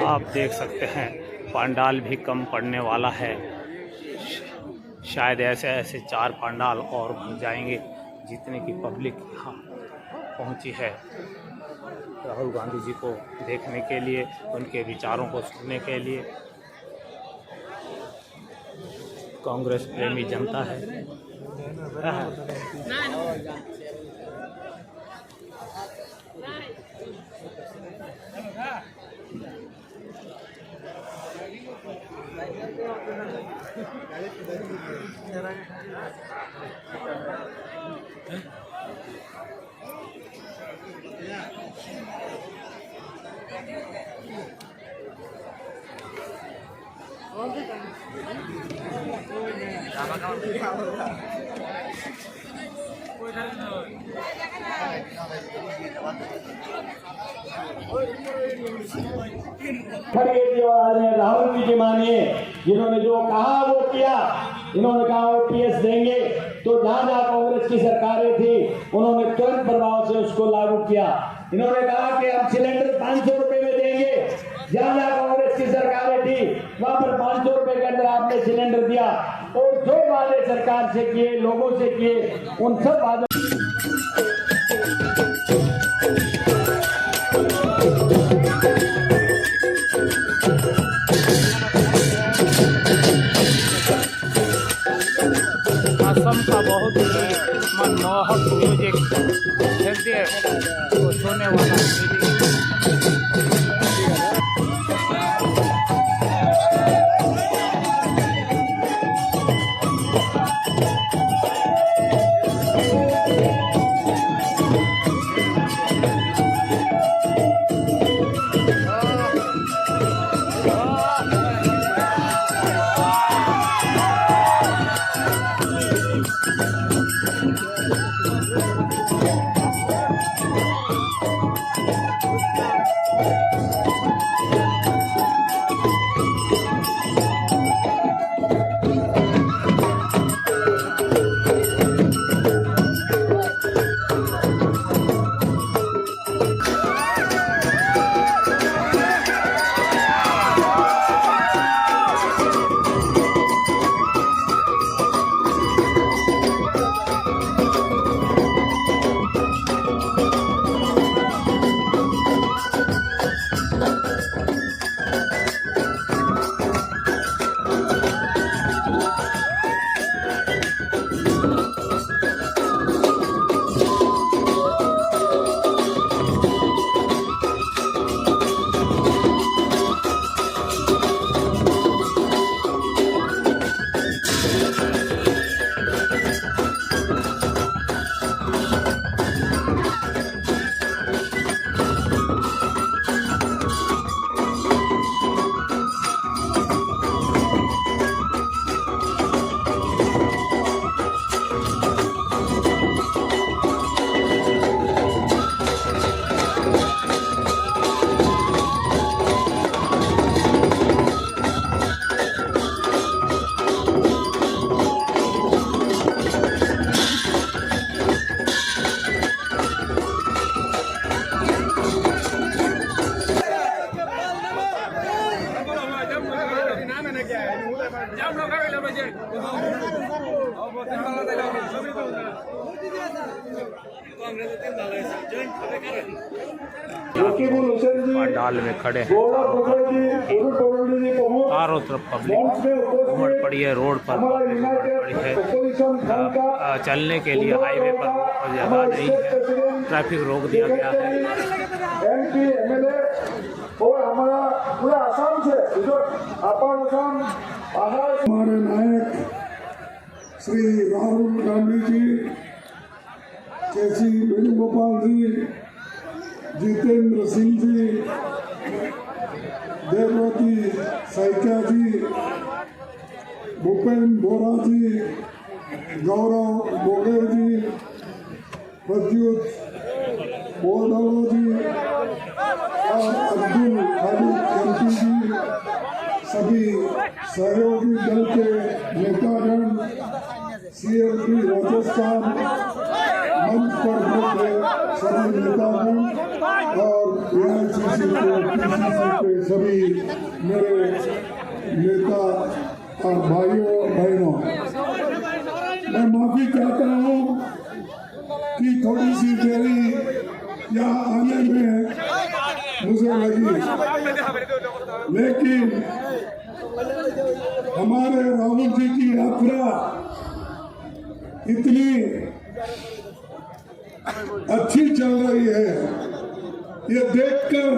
आप देख सकते हैं पंडाल भी कम पड़ने वाला है। शायद ऐसे ऐसे 4 पंडाल और बन जाएंगे जितने की पब्लिक यहाँ पहुँची है राहुल गांधी जी को देखने के लिए, उनके विचारों को सुनने के लिए। कांग्रेस प्रेमी जनता है। राहुल जी की मानिए, जिन्होंने जो कहा वो किया। इन्होंने कहा ओपीएस देंगे, तो जहां जहां कांग्रेस की सरकारें थी उन्होंने तुरंत प्रभाव से उसको लागू किया। इन्होंने कहा कि हम सिलेंडर 500 रुपए में देंगे, जहां जहां कांग्रेस की सरकारें थी वहां पर 500 रुपए के अंदर आपने सिलेंडर दिया। और जो वादे सरकार से किए, लोगों से किए, उन सब वादों असम का बहुत ही मनमोहक म्यूजिक, हृदय को छूने वाला म्यूजिक। पंडाल में खड़े हैं, चारों तरफ पब्लिक उमड़ पड़ी है, रोड पर पड़ी है। चलने के लिए हाईवे पर बहुत ज़्यादा नहीं है, ट्रैफिक रोक दिया गया है। MP, MLA और हमारा पूरा आसाम से हमारे नायक श्री राहुल गांधी जी, केसी वेणुगोपाल जी, जितेंद्र सिंह जी, देववती सैकिया जी, भूपेन्द्र बोरा जी, गौरव बोगेर जी, प्रद्युत बोरदलो जी और अब्दुल खालिद एमपी जी, सभी सहयोगी दल के नेतागण, CLP राजस्थान मंच पर बैठे सभी नेतागण और AICC के सभी मेरे नेता और भाइयों और बहनों, मैं माफी चाहता हूँ कि थोड़ी सी देरी यहाँ आने में मुझे लगी, लेकिन हमारे राहुल जी की यात्रा इतनी अच्छी चल रही है, ये देखकर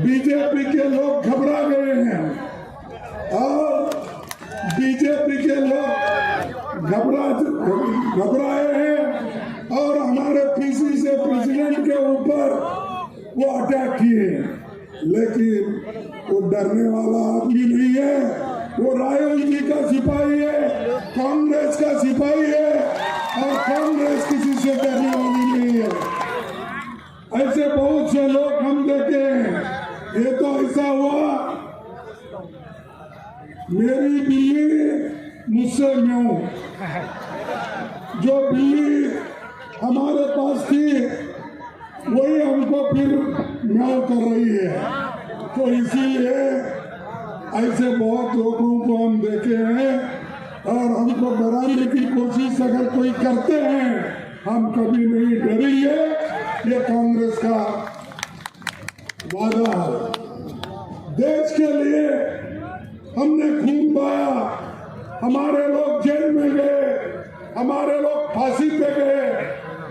बीजेपी के लोग घबरा गए हैं और बीजेपी के लोग घबराए हैं और हमारे PCC प्रेसिडेंट के ऊपर वो अटैक किए, लेकिन वो डरने वाला आदमी नहीं है, वो राहुल जी का सिपाही है, कांग्रेस का सिपाही है और कांग्रेस किसी से डरने वाली नहीं है। ऐसे बहुत से लोग हम देखे हैं, ये तो ऐसा हुआ मेरी बिल्ली मुझसे म्याऊं, जो बिल्ली हमारे पास थी वही हमको फिर म्याऊं कर रही है। तो इसीलिए ऐसे बहुत लोगों को हम देखे हैं और हमको डराने की कोशिश अगर कोई करते हैं, हम कभी नहीं डरेंगे, ये कांग्रेस का वादा है। देश के लिए हमने खून बहाया, हमारे लोग जेल में गए, हमारे लोग फांसी पे गए।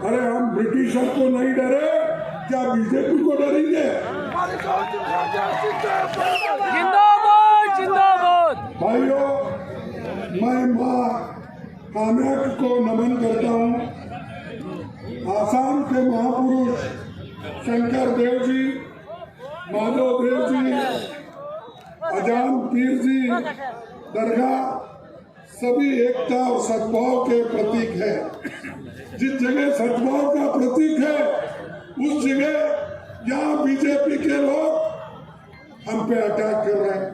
अरे हम ब्रिटिशर को नहीं डरे, क्या बीजेपी को डरेंगे? जिंदाबाद जिंदाबाद। भाइयों, मैं माँ कामाख्या को नमन करता हूँ। आसाम के महापुरुष शंकर देव जी, माधव देव जी, अजान पीर जी दरगाह सभी एकता और सद्भाव के प्रतीक है। जिस जगह सद्भाव का प्रतीक है उस जगह यहाँ बीजेपी के लोग हम पे अटैक कर रहे हैं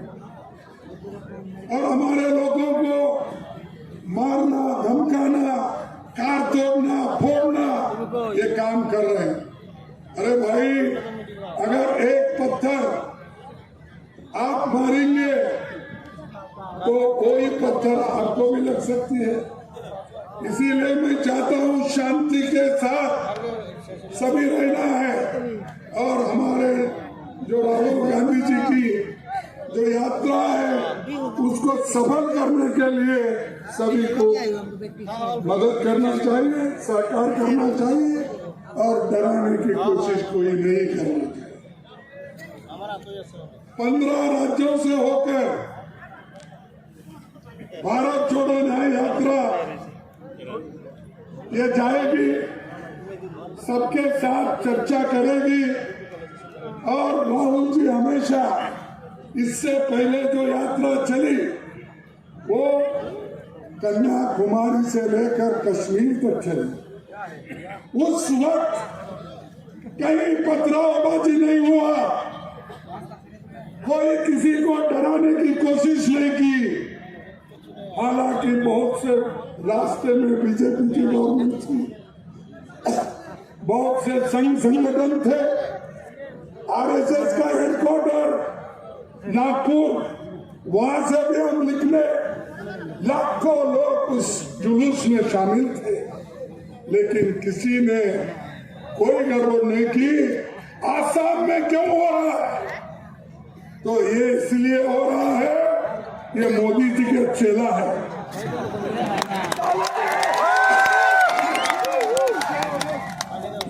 और हमारे लोगों को मारना, धमकाना, कार तोड़ना, फोड़ना ये काम कर रहे हैं। अरे भाई, अगर एक पत्थर आप मारेंगे तो कोई पत्थर आपको भी लग सकती है। इसीलिए मैं चाहता हूँ शांति के साथ सभी रहना है और हमारे जो राहुल गांधी जी की जो यात्रा है उसको सफल करने के लिए सभी को मदद करना चाहिए, सहकार करना चाहिए और डराने की कोशिश कोई नहीं करनी चाहिए। 15 राज्यों से होकर भारत छोड़ो न्याय यात्रा ये जाएगी, सबके साथ चर्चा करेगी और राहुल जी हमेशा इससे पहले जो यात्रा चली वो कन्याकुमारी से लेकर कश्मीर तक चली। उस वक्त कहीं पथरावबाजी नहीं हुआ, कोई किसी को डराने की कोशिश नहीं की। हालांकि बहुत से रास्ते में बीजेपी की गवर्नमेंट थी, बहुत से संघ संगठन थे, RSS का हेडक्वार्टर नागपुर वहां से भी हम निकले, लाखों लोग उस जुलूस में शामिल थे, लेकिन किसी ने कोई गड़बड़ नहीं की। आसाम में क्यों हो रहा है? तो ये इसलिए हो रहा है, ये मोदी जी के चेला है।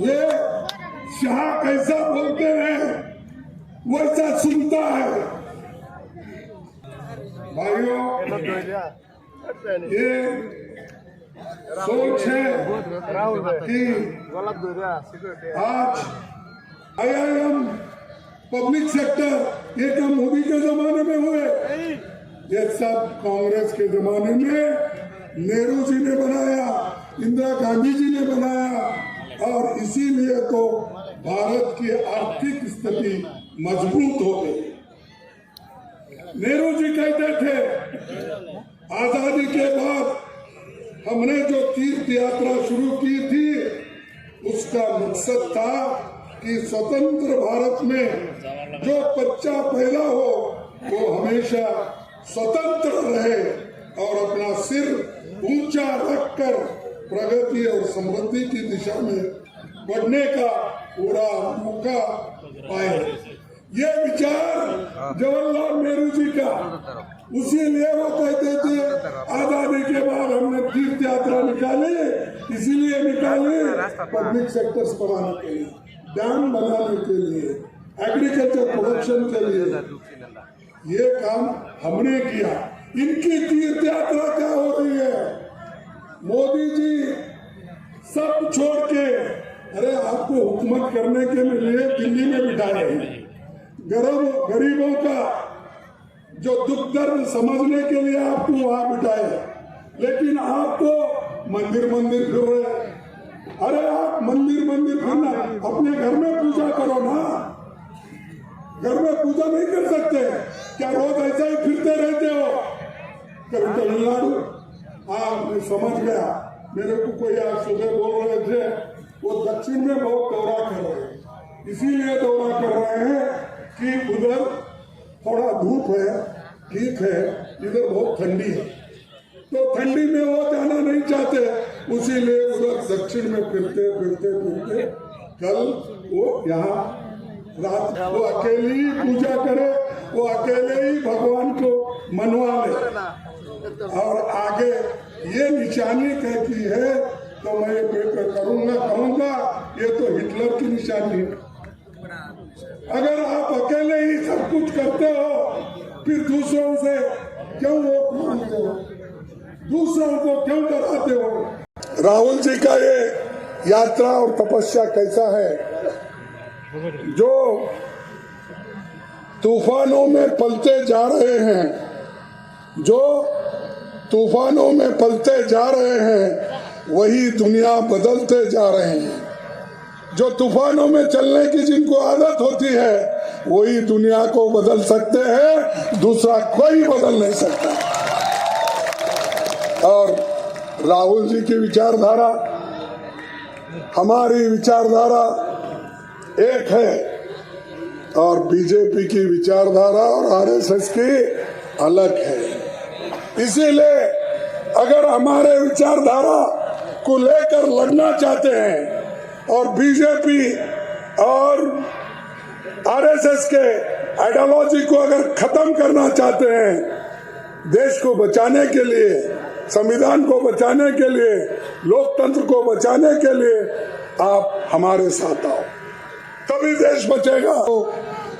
ये शाह कैसा बोलते हैं वैसा सुनता है। भाइयों, ये सोच है कि आज IIM पब्लिक सेक्टर ये काम मोदी के जमाने में हुए, ये सब कांग्रेस के जमाने में नेहरू जी ने बनाया, इंदिरा गांधी जी ने बनाया, और इसीलिए तो भारत की आर्थिक स्थिति मजबूत हो गई। नेहरू जी कहते थे, आजादी के बाद हमने जो तीर्थ यात्रा शुरू की थी, उसका मकसद था कि स्वतंत्र भारत में जो बच्चा पैदा हो वो हमेशा स्वतंत्र रहे और अपना सिर ऊंचा रखकर प्रगति और समृद्धि की दिशा में बढ़ने का पूरा मौका पाए। ये विचार जवाहरलाल नेहरू जी का, उसीलिए वो कहते थे आजादी के बाद हमने तीर्थ यात्रा निकाली, इसीलिए निकाली पब्लिक सेक्टर्स बढ़ाने के लिए, डैम बनाने के लिए, एग्रीकल्चर प्रोडक्शन के लिए। ये काम हमने किया। इनकी तीर्थ यात्रा क्या हो रही है? मोदी जी सब छोड़ के, अरे आपको हुकूमत करने के लिए दिल्ली में बिठाए हैं, गरीबों का जो दुख दर्द समझने के लिए आपको वहां बिठाए, लेकिन आपको मंदिर फिर रहे। अरे आप मंदिर फिरना, अपने घर में पूजा करो ना। घर में पूजा नहीं कर सकते क्या? रोज ऐसा ही फिरते रहते हो? कभी तमिलनाडु, हाँ मैं समझ गया। मेरे को कोई आज सुबह बोल रहे थे वो दक्षिण में बहुत दौरा कर रहे हैं, इसीलिए दौरा कर रहे हैं कि उधर थोड़ा धूप है, ठीक है, इधर बहुत ठंडी है, तो ठंडी में वो जाना नहीं चाहते, उसीलिए उधर दक्षिण में फिरते कल वो यहाँ रात वो अकेले ही पूजा करे, वो अकेले ही भगवान को मनवा ले, और आगे ये निशानी कहती है तो मैं ये कहूँगा ये तो हिटलर की निशानी है। अगर आप अकेले ही सब कुछ करते हो, फिर दूसरों से क्यों वोट मांगते हो? दूसरों को क्यों डराते हो? राहुल जी का ये यात्रा और तपस्या कैसा है? जो तूफानों में पलते जा रहे हैं, जो तूफानों में पलते जा रहे हैं, वही दुनिया बदलते जा रहे हैं। जो तूफानों में चलने की जिनको आदत होती है, वही दुनिया को बदल सकते हैं, दूसरा कोई बदल नहीं सकता। और राहुल जी की विचारधारा, हमारी विचारधारा एक है, और बीजेपी की विचारधारा और आरएसएस की अलग है। इसीलिए अगर हमारे विचारधारा को लेकर लड़ना चाहते हैं और बीजेपी और आरएसएस के आइडियोलॉजी को अगर खत्म करना चाहते हैं, देश को बचाने के लिए, संविधान को बचाने के लिए, लोकतंत्र को बचाने के लिए आप हमारे साथ आओ, तभी देश बचेगा। तो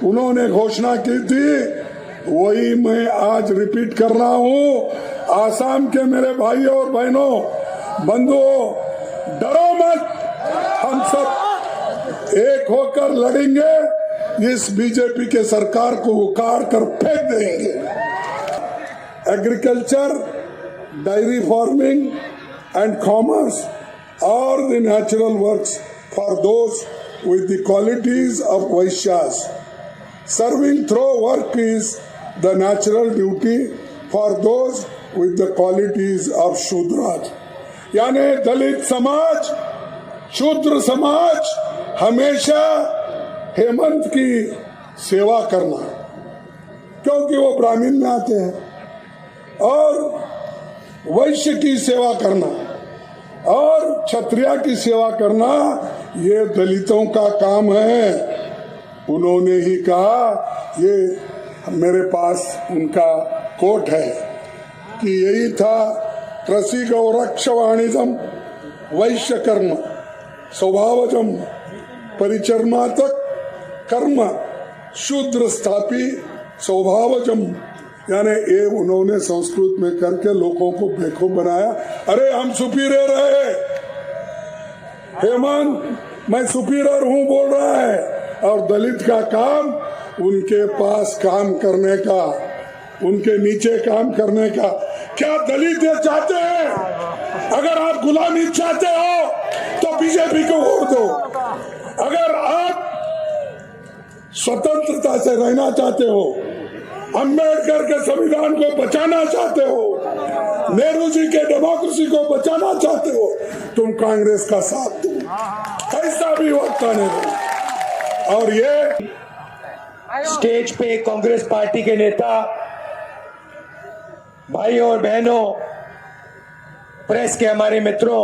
उन्होंने घोषणा की थी, वही मैं आज रिपीट कर रहा हूँ। आसाम के मेरे भाइयों और बहनों, बंधुओं, डरो मत, हम सब एक होकर लड़ेंगे, इस बीजेपी के सरकार को उखाड़ कर फेंक देंगे। Agriculture, dairy farming and commerce are the natural works for those with the qualities of Vaishyas. Serving through work is the natural duty for those with the qualities of Shudras. यानी दलित समाज, शूद्र समाज हमेशा हेमंत की सेवा करना, क्योंकि वो ब्राह्मण में आते हैं। और वैश्य की सेवा करना और क्षत्रिय की सेवा करना ये दलितों का काम है। उन्होंने ही कहा, ये मेरे पास उनका कोट है कि यही था, कृषि गौरक्ष वाणिज्यम वैश्य कर्म स्वभावजम परिचर्मातक कर्म शूद्र स्थापी स्वभावजम, यानी ये उन्होंने संस्कृत में करके लोगों को बेवकूफ बनाया। अरे हम सुपीरियर है, हेमंत मैं सुपीरियर हूँ बोल रहा है, और दलित का काम उनके पास काम करने का, उनके नीचे काम करने का। क्या दलित ये चाहते हैं? अगर आप गुलामी चाहते हो तो बीजेपी को वोट दो। अगर आप स्वतंत्रता से रहना चाहते हो, अंबेडकर के संविधान को बचाना चाहते हो, नेहरू जी के डेमोक्रेसी को बचाना चाहते हो, तुम कांग्रेस का साथ दो, कैसा भी वक्त आने दो। और ये स्टेज पे कांग्रेस पार्टी के नेता, भाइयों और बहनों, प्रेस के हमारे मित्रों,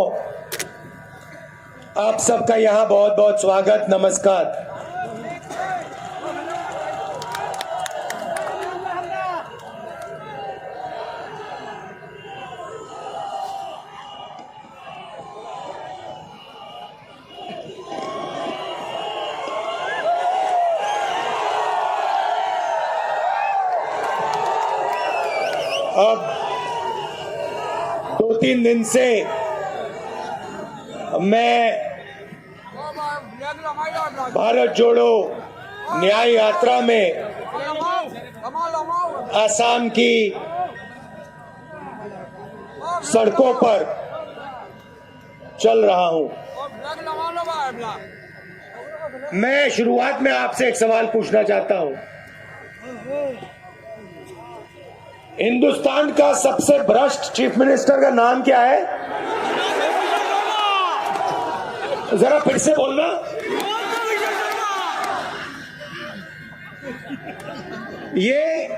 आप सबका यहाँ बहुत बहुत स्वागत, नमस्कार। अब 2-3 दिन से मैं भारत जोड़ो न्याय यात्रा में आसाम की सड़कों पर चल रहा हूं। मैं शुरुआत में आपसे एक सवाल पूछना चाहता हूं। हिंदुस्तान का सबसे भ्रष्ट चीफ मिनिस्टर का नाम क्या है? जरा फिर से बोलना। ये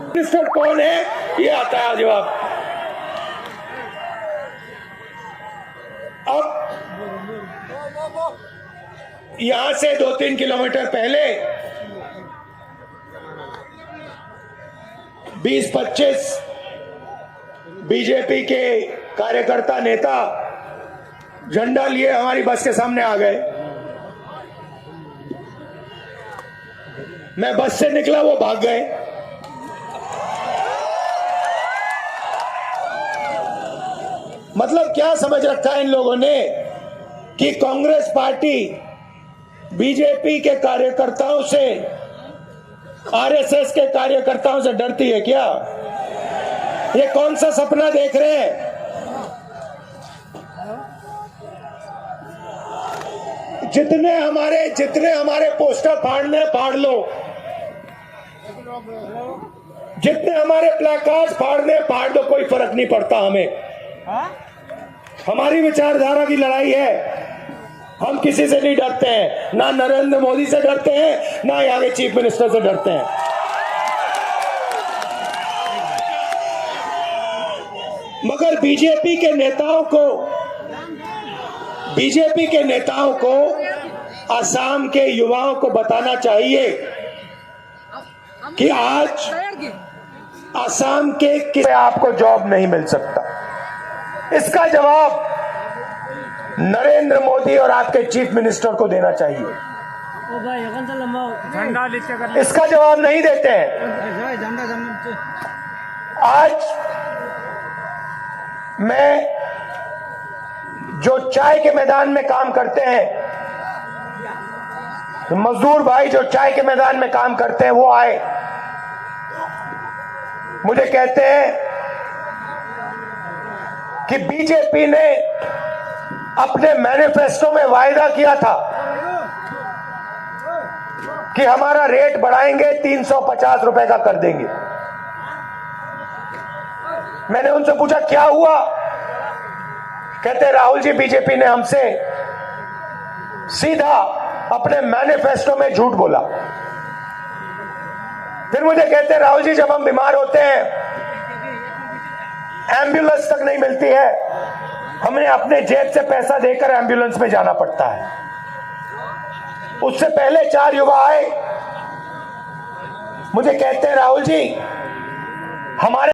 मिनिस्टर कौन है? ये आता है जवाब। अब यहां से 2-3 किलोमीटर पहले 20-25 बीजेपी के कार्यकर्ता नेता झंडा लिए हमारी बस के सामने आ गए। मैं बस से निकला, वो भाग गए। मतलब क्या समझ रखा है इन लोगों ने कि कांग्रेस पार्टी बीजेपी के कार्यकर्ताओं से, आरएसएस के कार्यकर्ताओं से डरती है क्या? ये कौन सा सपना देख रहे हैं? जितने हमारे पोस्टर फाड़ने फाड़ लो, जितने हमारे प्लाकार्ड फाड़ने फाड़ दो, कोई फर्क नहीं पड़ता हमें। हमारी विचारधारा की लड़ाई है। हम किसी से नहीं डरते हैं, ना नरेंद्र मोदी से डरते हैं, ना यहाँ के चीफ मिनिस्टर से डरते हैं। मगर बीजेपी के नेताओं को असम के युवाओं को बताना चाहिए कि आज असम के किसी आपको जॉब नहीं मिल सकता। इसका जवाब नरेंद्र मोदी और आपके चीफ मिनिस्टर को देना चाहिए। इसका जवाब नहीं देते हैं। आज मैं जो चाय के मैदान में काम करते हैं, मजदूर भाई जो चाय के मैदान में काम करते हैं, वो आए, मुझे कहते हैं कि बीजेपी ने अपने मैनिफेस्टो में वायदा किया था कि हमारा रेट बढ़ाएंगे, 350 रुपए का कर देंगे। मैंने उनसे पूछा क्या हुआ? कहते राहुल जी, बीजेपी ने हमसे सीधा अपने मैनिफेस्टो में झूठ बोला। फिर मुझे कहते हैं राहुल जी जब हम बीमार होते हैं एम्बुलेंस तक नहीं मिलती है, हमने अपने जेब से पैसा देकर एम्बुलेंस में जाना पड़ता है। उससे पहले 4 युवा आए, मुझे कहते हैं राहुल जी हमारे